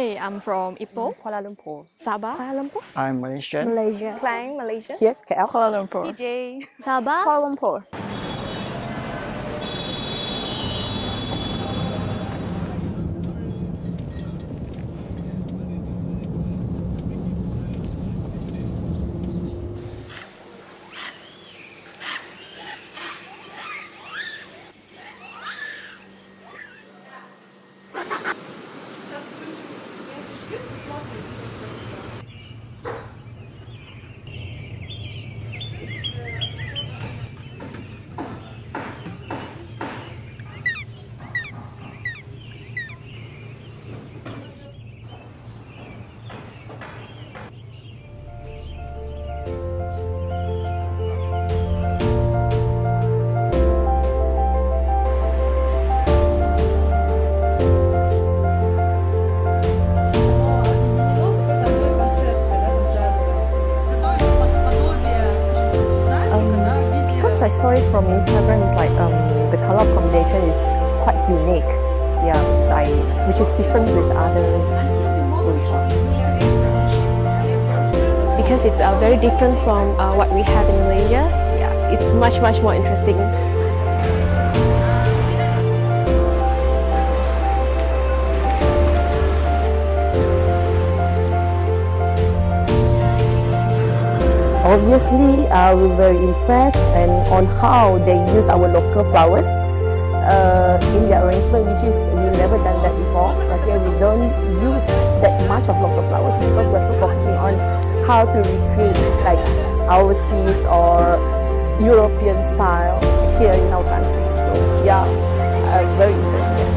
Hi, I'm from Ipoh, Kuala Lumpur. Sabah, Kuala Lumpur? I'm Malaysian. Malaysia. Klang, Malaysia. Here, KL. Kuala Lumpur. PJ. Sabah. Kuala Lumpur. Because I saw it from Instagram, it's like the color combination is quite unique. Yeah, which is different with others. Because it's very different from what we have in Malaysia. Yeah, it's much more interesting. Obviously, we're very impressed and on how they use our local flowers in their arrangement, which is we've never done that before. Okay, we don't use that much of local flowers because we're focusing on how to recreate like overseas or European style here in our country. So yeah, very interesting.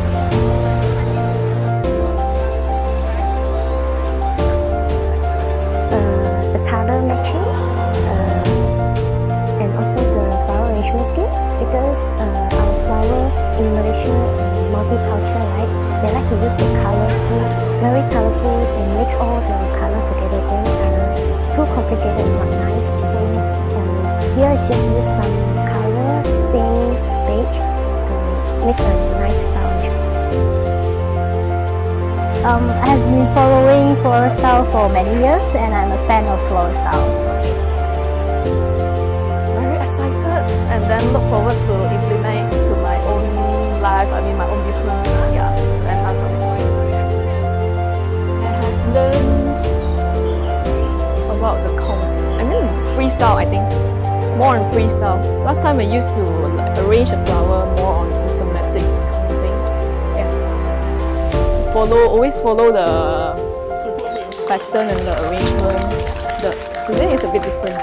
The color matching and also the flower arrangement scheme, because our flower in Malaysia multicultural, right? They like to use the very colorful and mix all the color together. Then too complicated and not nice. So here just use some color, same beige to make a nice flower arrangement. I have been following floral style for many years and I'm a fan of floral style. Very excited and then look forward to implement to my own life, my own business. Yeah, and awesome. I have learned about the freestyle, I think. More on freestyle. Last time I used to arrange a flower more on systematic kind of thing. Yeah. Always follow the pattern and the arrangement. Today is a bit different.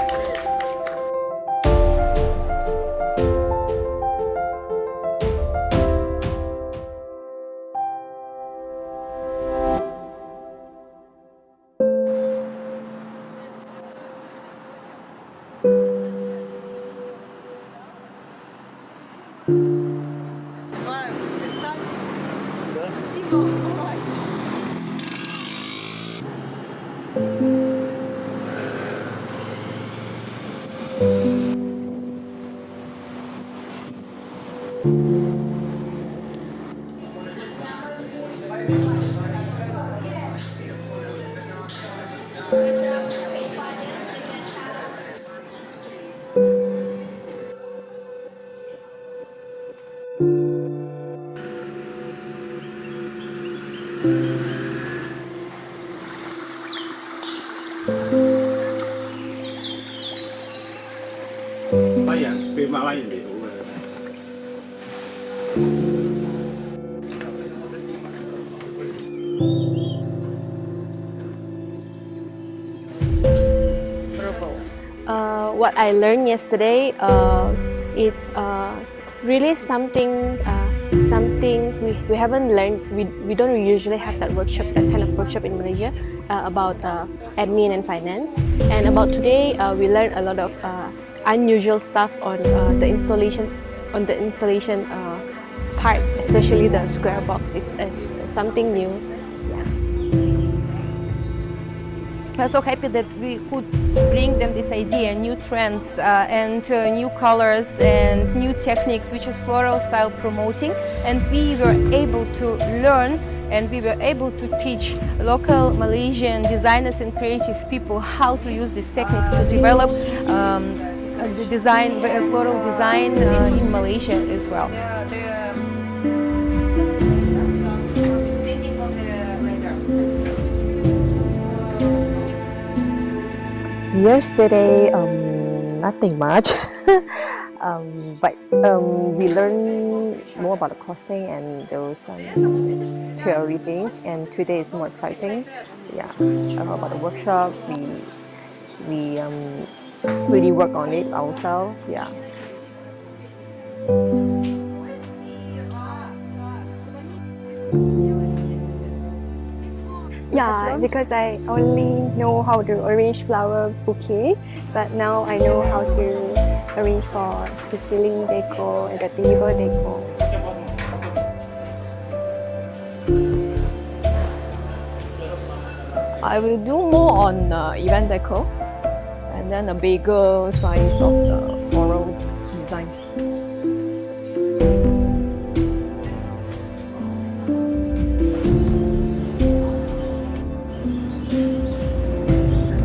What I learned yesterday, it's really something we haven't learned. We don't usually have that kind of workshop in Malaysia about admin and finance. And about today, we learned a lot of unusual stuff on the installation part, especially the square box. It's something new. I'm so happy that we could bring them this idea, new trends and new colors and new techniques, which is floral style promoting, and we were able to learn and we were able to teach local Malaysian designers and creative people how to use these techniques to develop the design, floral design in Malaysia as well. Yesterday, nothing much, but we learned more about the costing and those theory things. And today is more exciting. Yeah, about the workshop, we really work on it ourselves. Yeah. Yeah, because I only know how to arrange flower bouquet, but now I know how to arrange for the ceiling decor and the table decor. I will do more on event decor and then a bigger size of the floral design.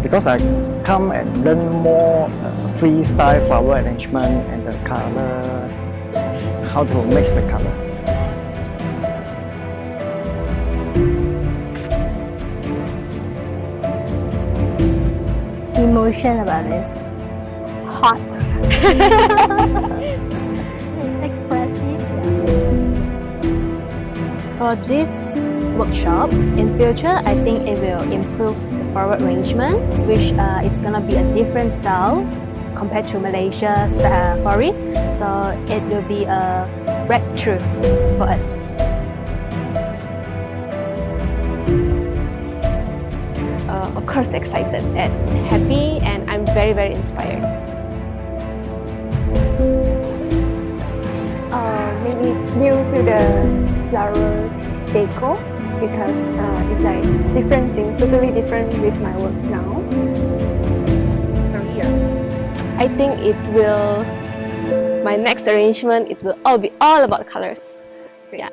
Because I come and learn more freestyle flower arrangement and the color, how to mix the color. Emotion about this. Hot. Expressive. For this workshop, in future, I think it will improve the flower arrangement, which is gonna be a different style compared to Malaysia florist. So it will be a breakthrough for us. Of course, excited and happy, and I'm very, very inspired. Maybe new to the flower decor, because it's like different thing, totally different with my work now. I think it will, my next arrangement, it will all be all about colors. Yeah.